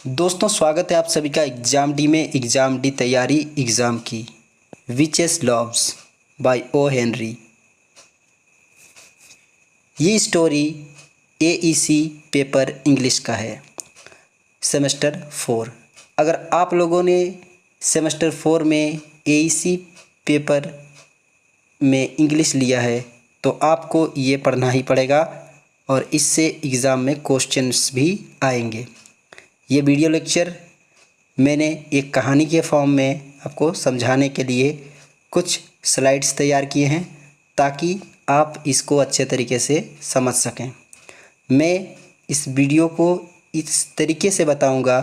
दोस्तों, स्वागत है आप सभी का एग्ज़ाम डी में। एग्ज़ाम डी तैयारी एग्ज़ाम की witches loaves by O Henry. ये स्टोरी एईसी पेपर इंग्लिश का है, सेमेस्टर 4। अगर आप लोगों ने सेमेस्टर 4 में एईसी पेपर में इंग्लिश लिया है तो आपको ये पढ़ना ही पड़ेगा और इससे एग्ज़ाम में क्वेश्चंस भी आएंगे। ये वीडियो लेक्चर मैंने एक कहानी के फॉर्म में आपको समझाने के लिए कुछ स्लाइड्स तैयार किए हैं ताकि आप इसको अच्छे तरीके से समझ सकें। मैं इस वीडियो को इस तरीके से बताऊंगा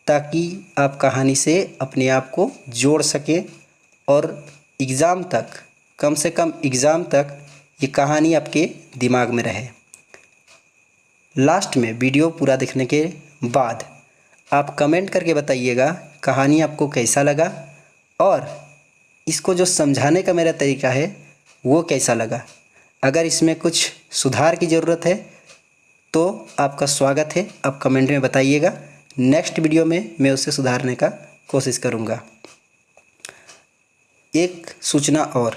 ताकि आप कहानी से अपने आप को जोड़ सकें और एग्ज़ाम तक, कम से कम एग्ज़ाम तक ये कहानी आपके दिमाग में रहे। लास्ट में वीडियो पूरा देखने के बाद आप कमेंट करके बताइएगा कहानी आपको कैसा लगा और इसको जो समझाने का मेरा तरीका है वो कैसा लगा। अगर इसमें कुछ सुधार की ज़रूरत है तो आपका स्वागत है, आप कमेंट में बताइएगा। नेक्स्ट वीडियो में मैं उसे सुधारने का कोशिश करूँगा। एक सूचना और,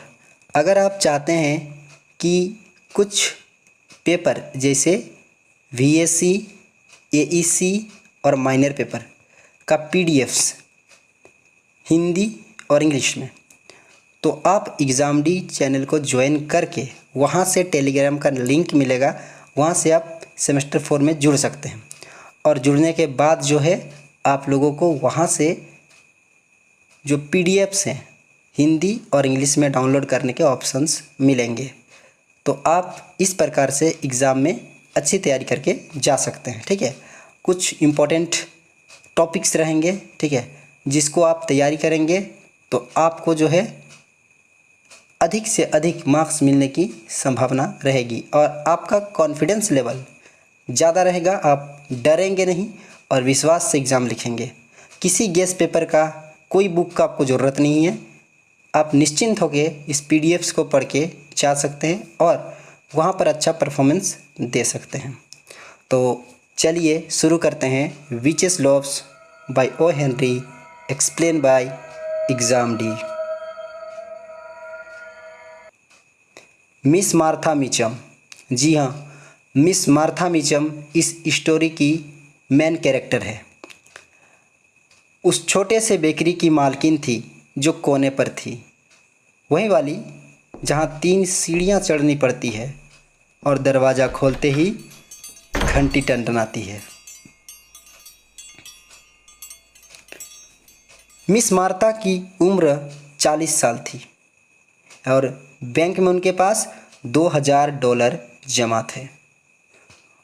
अगर आप चाहते हैं कि कुछ पेपर जैसे वीएससी, एईसी और माइनर पेपर का पीडीएफ्स हिंदी और इंग्लिश में, तो आप एग्ज़ाम डी चैनल को ज्वाइन करके वहाँ से टेलीग्राम का लिंक मिलेगा, वहाँ से आप सेमेस्टर 4 में जुड़ सकते हैं। और जुड़ने के बाद जो है आप लोगों को वहाँ से जो पीडीएफ्स हैं हिंदी और इंग्लिश में डाउनलोड करने के ऑप्शंस मिलेंगे। तो आप इस प्रकार से एग्ज़ाम में अच्छी तैयारी करके जा सकते हैं। ठीक है, कुछ इम्पोर्टेंट टॉपिक्स रहेंगे, ठीक है, जिसको आप तैयारी करेंगे तो आपको जो है अधिक से अधिक मार्क्स मिलने की संभावना रहेगी और आपका कॉन्फिडेंस लेवल ज़्यादा रहेगा। आप डरेंगे नहीं और विश्वास से एग्ज़ाम लिखेंगे। किसी गेस पेपर का, कोई बुक का आपको ज़रूरत नहीं है। आप निश्चिंत होकर इस पीडीएफ्स को पढ़ के जा सकते हैं और वहाँ पर अच्छा परफॉर्मेंस दे सकते हैं। तो चलिए शुरू करते हैं। Witches loaves by O Henry, explain by exam D. Miss Martha Meacham, जी हाँ, मिस मार्था मीचम इस स्टोरी की मेन कैरेक्टर है। उस छोटे से बेकरी की मालकिन थी जो कोने पर थी, वही वाली जहाँ 3 सीढ़ियाँ चढ़नी पड़ती है और दरवाज़ा खोलते ही घंटी टनटनाती है। मिस मार्था की उम्र 40 साल थी और बैंक में उनके पास $2000 जमा थे।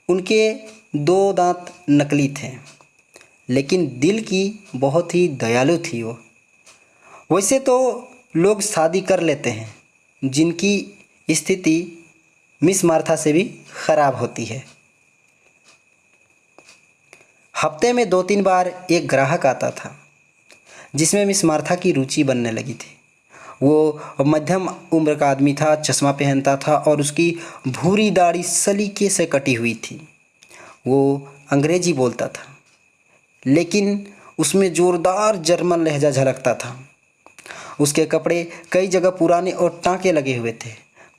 उनके 2 दांत नकली थे, लेकिन दिल की बहुत ही दयालु थी वो। वैसे तो लोग शादी कर लेते हैं जिनकी स्थिति मिस मार्था से भी ख़राब होती है। हफ्ते में 2-3 बार एक ग्राहक आता था जिसमें मिस मार्था की रुचि बनने लगी थी। वो मध्यम उम्र का आदमी था, चश्मा पहनता था और उसकी भूरी दाढ़ी सलीके से कटी हुई थी। वो अंग्रेजी बोलता था, लेकिन उसमें ज़ोरदार जर्मन लहजा झलकता था। उसके कपड़े कई जगह पुराने और टाँके लगे हुए थे,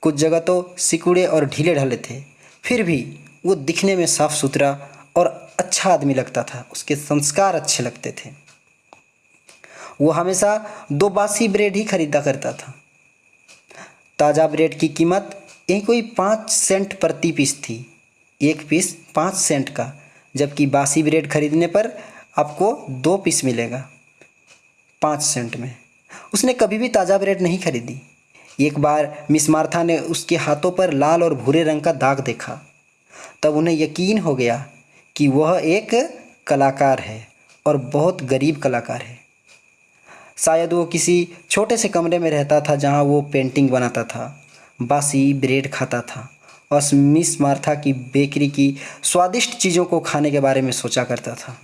कुछ जगह तो सिकुड़े और ढीले ढाले थे। फिर भी वो दिखने में साफ़ सुथरा और अच्छा आदमी लगता था। उसके संस्कार अच्छे लगते थे। वो हमेशा 2 बासी ब्रेड ही खरीदा करता था। ताज़ा ब्रेड की कीमत यही कोई 5 सेंट प्रति पीस थी, एक पीस 5 सेंट का, जबकि बासी ब्रेड खरीदने पर आपको 2 पीस मिलेगा 5 सेंट में। उसने कभी भी ताज़ा ब्रेड नहीं खरीदी। एक बार मिस मार्था ने उसके हाथों पर लाल और भूरे रंग का दाग देखा, तब उन्हें यकीन हो गया कि वह एक कलाकार है और बहुत गरीब कलाकार है। शायद वो किसी छोटे से कमरे में रहता था जहाँ वो पेंटिंग बनाता था, बासी ब्रेड खाता था और मिस मार्था की बेकरी की स्वादिष्ट चीज़ों को खाने के बारे में सोचा करता था।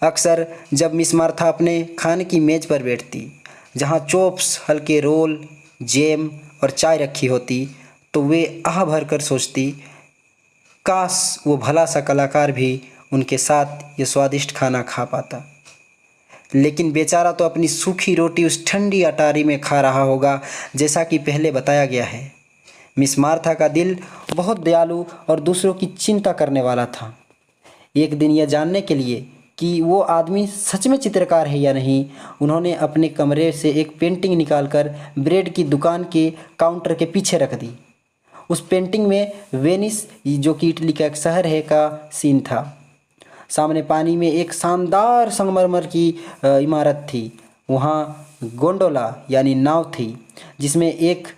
अक्सर जब मिस मार्था अपने खाने की मेज़ पर बैठती, जहाँ चॉप्स, हल्के रोल, जैम और चाय रखी होती, तो वे आह भर कर सोचती, काश वो भला सा कलाकार भी उनके साथ ये स्वादिष्ट खाना खा पाता। लेकिन बेचारा तो अपनी सूखी रोटी उस ठंडी अटारी में खा रहा होगा, जैसा कि पहले बताया गया है। मिस मार्था का दिल बहुत दयालु और दूसरों की चिंता करने वाला था। एक दिन यह जानने के लिए कि वो आदमी सच में चित्रकार है या नहीं, उन्होंने अपने कमरे से एक पेंटिंग निकालकर ब्रेड की दुकान के काउंटर के पीछे रख दी। उस पेंटिंग में वेनिस, जो कि इटली का एक शहर है, का सीन था। सामने पानी में एक शानदार संगमरमर की इमारत थी। वहाँ गोंडोला यानी नाव थी, जिसमें एक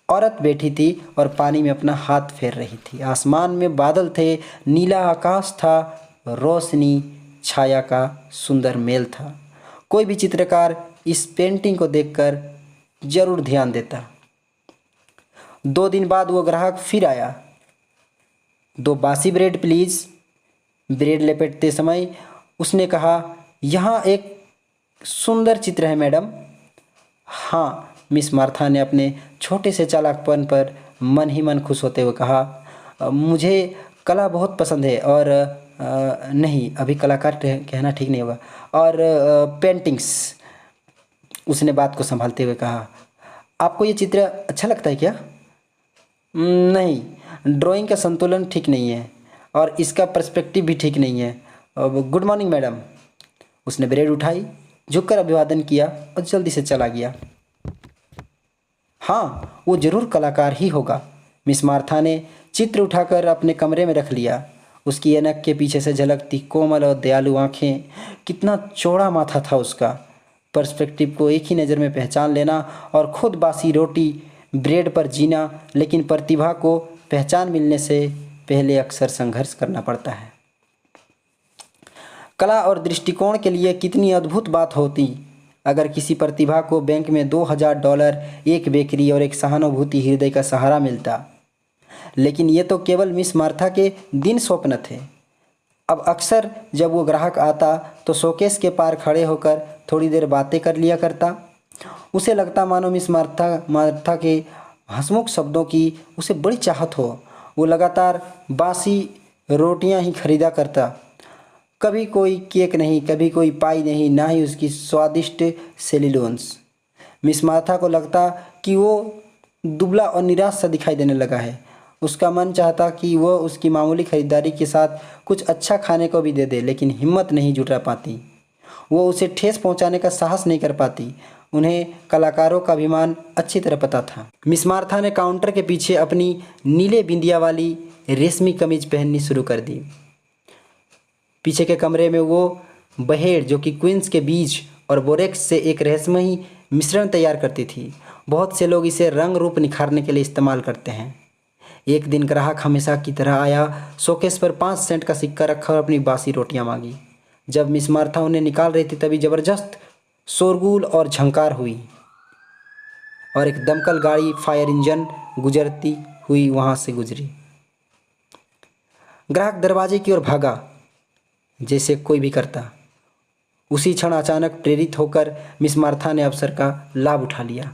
औरत बैठी थी और पानी में अपना हाथ फेर रही थी। आसमान में बादल थे, नीला आकाश था, रोशनी छाया का सुंदर मेल था। कोई भी चित्रकार इस पेंटिंग को देखकर जरूर ध्यान देता। 2 दिन बाद वो ग्राहक फिर आया। 2 बासी ब्रेड प्लीज़। ब्रेड लपेटते समय उसने कहा, यहाँ एक सुंदर चित्र है मैडम। हाँ, मिस मार्था ने अपने छोटे से चालाकपन पर मन ही मन खुश होते हुए कहा, मुझे कला बहुत पसंद है और नहीं, अभी कलाकार कहना ठीक नहीं होगा, और पेंटिंग्स। उसने बात को संभालते हुए कहा, आपको ये चित्र अच्छा लगता है क्या? नहीं, ड्राइंग का संतुलन ठीक नहीं है और इसका पर्सपेक्टिव भी ठीक नहीं है। Good morning madam. उसने ब्रेड उठाई, झुककर अभिवादन किया और जल्दी से चला गया। हाँ, वो ज़रूर कलाकार ही होगा। मिस मार्था ने चित्र उठाकर अपने कमरे में रख लिया। उसकी ऐनक के पीछे से झलकती कोमल और दयालु आँखें, कितना चौड़ा माथा था उसका। पर्सपेक्टिव को एक ही नज़र में पहचान लेना और खुद बासी रोटी ब्रेड पर जीना, लेकिन प्रतिभा को पहचान मिलने से पहले अक्सर संघर्ष करना पड़ता है। कला और दृष्टिकोण के लिए कितनी अद्भुत बात होती अगर किसी प्रतिभा को बैंक में $2000, एक बेकरी और एक सहानुभूति हृदय का सहारा मिलता। लेकिन ये तो केवल मिस मार्था के दिन स्वप्न थे। अब अक्सर जब वो ग्राहक आता तो शोकेस के पार खड़े होकर थोड़ी देर बातें कर लिया करता। उसे लगता मानो मिस मार्था के हंसमुख शब्दों की उसे बड़ी चाहत हो। वो लगातार बासी रोटियां ही खरीदा करता। कभी कोई केक नहीं, कभी कोई पाई नहीं, ना ही उसकी स्वादिष्ट सेल्यूलोस। मिस मार्था को लगता कि वो दुबला और निराश सा दिखाई देने लगा है। उसका मन चाहता कि वह उसकी मामूली खरीदारी के साथ कुछ अच्छा खाने को भी दे दे, लेकिन हिम्मत नहीं जुटा पाती। वो उसे ठेस पहुंचाने का साहस नहीं कर पाती। उन्हें कलाकारों का अभिमान अच्छी तरह पता था। मिस मार्था ने काउंटर के पीछे अपनी नीले बिंदिया वाली रेशमी कमीज पहननी शुरू कर दी। पीछे के कमरे में वो बहेड़, जो कि क्वींस के बीज और बोरेक्स से एक रहस्यमयी मिश्रण तैयार करती थी। बहुत से लोग इसे रंग रूप निखारने के लिए इस्तेमाल करते हैं। एक दिन ग्राहक हमेशा की तरह आया, शोकेस पर 5 सेंट का सिक्का रखा और अपनी बासी रोटियां मांगी। जब मिस मार्था उन्हें निकाल रही थी तभी ज़बरदस्त शोरगुल और झंकार हुई और एक दमकल गाड़ी फायर इंजन गुजरती हुई वहां से गुजरी। ग्राहक दरवाजे की ओर भागा जैसे कोई भी करता। उसी क्षण अचानक प्रेरित होकर मिस मार्था ने अवसर का लाभ उठा लिया।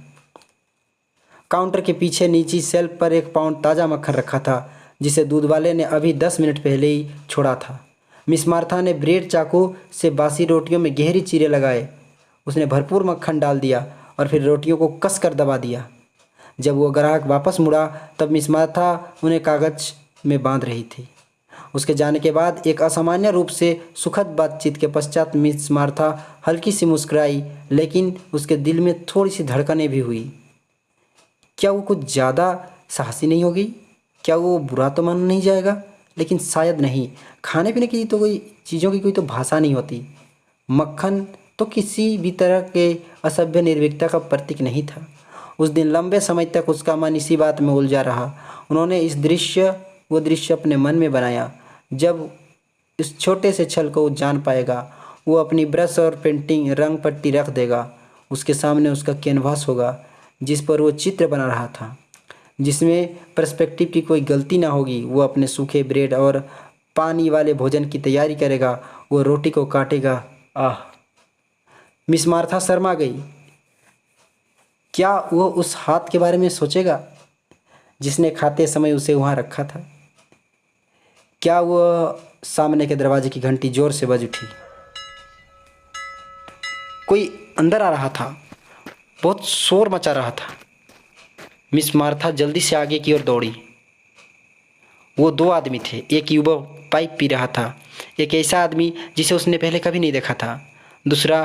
काउंटर के पीछे नीची शेल्फ पर 1 पाउंड ताज़ा मक्खन रखा था, जिसे दूध वाले ने अभी 10 मिनट पहले ही छोड़ा था। मिस मार्था ने ब्रेड चाकू से बासी रोटियों में गहरी चीरे लगाए। उसने भरपूर मक्खन डाल दिया और फिर रोटियों को कसकर दबा दिया। जब वो ग्राहक वापस मुड़ा तब मिस मार्था उन्हें कागज में बांध रही थी। उसके जाने के बाद एक असामान्य रूप से सुखद बातचीत के पश्चात मिस मार्था हल्की सी मुस्कुराई, लेकिन उसके दिल में थोड़ी सी धड़कनें भी हुई। क्या वो कुछ ज़्यादा साहसी नहीं होगी? क्या वो बुरा तो मान नहीं जाएगा? लेकिन शायद नहीं। खाने पीने की तो कोई चीज़ों की कोई तो भाषा नहीं होती। मक्खन तो किसी भी तरह के असभ्य निर्भीकता का प्रतीक नहीं था। उस दिन लंबे समय तक उसका मन इसी बात में उलझा रहा। उन्होंने वो दृश्य अपने मन में बनाया। जब इस छोटे से छल को वो जान पाएगा, वो अपनी ब्रश और पेंटिंग रंग पट्टी रख देगा। उसके सामने उसका कैनवास होगा जिस पर वो चित्र बना रहा था, जिसमें पर्सपेक्टिव की कोई गलती ना होगी। वो अपने सूखे ब्रेड और पानी वाले भोजन की तैयारी करेगा। वो रोटी को काटेगा। आह! मिस मार्था शर्मा गई। क्या वो उस हाथ के बारे में सोचेगा जिसने खाते समय उसे वहाँ रखा था? क्या वह सामने के दरवाजे की घंटी जोर से बज उठी। कोई अंदर आ रहा था, बहुत शोर मचा रहा था। मिस मार्था जल्दी से आगे की ओर दौड़ी। वो दो आदमी थे। एक युवक पाइप पी रहा था, एक ऐसा आदमी जिसे उसने पहले कभी नहीं देखा था। दूसरा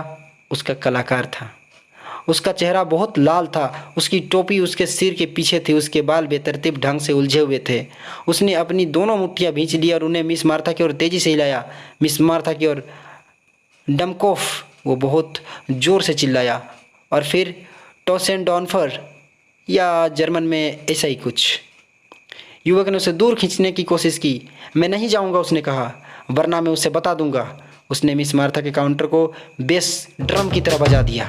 उसका कलाकार था। उसका चेहरा बहुत लाल था, उसकी टोपी उसके सिर के पीछे थी, उसके बाल बेतरतीब ढंग से उलझे हुए थे। उसने अपनी दोनों मुट्ठियाँ भींच ली और उन्हें मिस मार्था की ओर तेजी से हिलाया। मिस मार्था की ओर डमकोफ, वो बहुत ज़ोर से चिल्लाया। और फिर टॉसेनडॉर्फर, या जर्मन में ऐसा ही कुछ। युवक ने उसे दूर खींचने की कोशिश की। मैं नहीं जाऊंगा, उसने कहा, वरना मैं उसे बता दूंगा। उसने मिस मार्था के काउंटर को बेस ड्रम की तरह बजा दिया।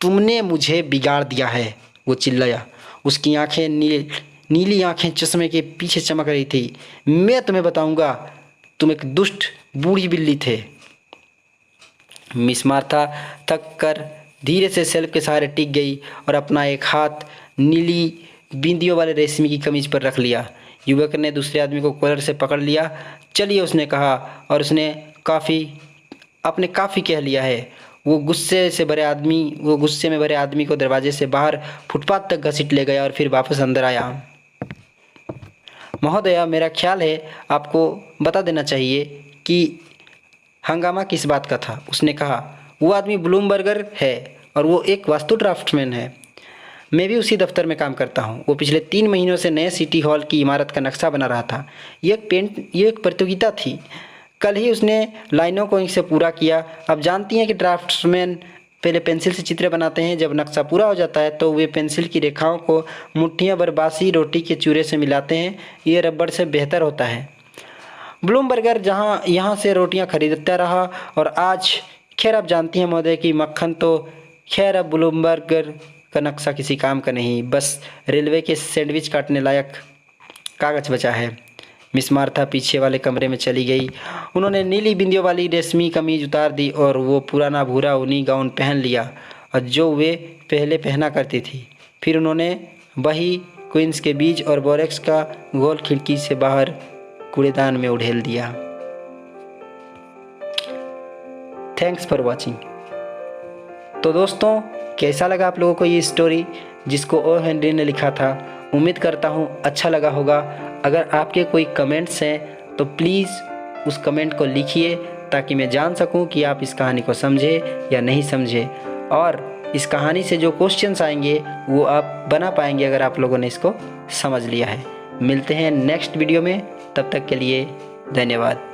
तुमने मुझे बिगाड़ दिया है, वो चिल्लाया। उसकी आंखें नीली आंखें चश्मे के पीछे चमक रही थी। मैं तुम्हें बताऊंगा, तुम एक दुष्ट बूढ़ी बिल्ली थे। मिस मार्था थक कर धीरे से शेल्फ के सहारे टिक गई और अपना एक हाथ नीली बिंदियों वाले रेशमी की कमीज पर रख लिया। युवक ने दूसरे आदमी को कॉलर से पकड़ लिया। चलिए, उसने कहा, और उसने आपने काफ़ी कह लिया है। वो गुस्से में भरे आदमी को दरवाजे से बाहर फुटपाथ तक घसीट ले गया और फिर वापस अंदर आया। महोदया, मेरा ख्याल है आपको बता देना चाहिए कि हंगामा किस बात का था, उसने कहा। वो आदमी ब्लूमबर्गर है और वो एक वास्तु ड्राफ्ट्समैन है। मैं भी उसी दफ्तर में काम करता हूँ। वो पिछले 3 महीनों से नए सिटी हॉल की इमारत का नक्शा बना रहा था। ये एक प्रतियोगिता थी। कल ही उसने लाइनों को इंक से पूरा किया। अब जानती हैं कि ड्राफ्ट्समैन पहले पेंसिल से चित्र बनाते हैं। जब नक्शा पूरा हो जाता है तो वे पेंसिल की रेखाओं को मुट्ठियाँ भर बासी रोटी के चूरे से मिलाते हैं। ये रबड़ से बेहतर होता है। ब्लूमबर्गर यहाँ से रोटियाँ खरीदता रहा और आज, खैर आप जानती हैं महोदय कि मक्खन तो, खैर अब ब्लूमबर्गर का नक्शा किसी काम का नहीं, बस रेलवे के सैंडविच काटने लायक कागज बचा है। मिस मार्था पीछे वाले कमरे में चली गई। उन्होंने नीली बिंदियों वाली रेशमी कमीज उतार दी और वो पुराना भूरा ऊनी गाउन पहन लिया और जो वे पहले पहना करती थी। फिर उन्होंने वही क्वींस के बीज और बोरेक्स का गोल खिड़की से बाहर कूड़ेदान में उड़ेल दिया। Thanks for watching. तो दोस्तों, कैसा लगा आप लोगों को ये स्टोरी जिसको ओ हेनरी ने लिखा था? उम्मीद करता हूँ अच्छा लगा होगा। अगर आपके कोई कमेंट्स हैं तो प्लीज़ उस कमेंट को लिखिए ताकि मैं जान सकूं कि आप इस कहानी को समझे या नहीं समझे, और इस कहानी से जो क्वेश्चंस आएंगे वो आप बना पाएंगे अगर आप लोगों ने इसको समझ लिया है। मिलते हैं नेक्स्ट वीडियो में, तब तक के लिए धन्यवाद।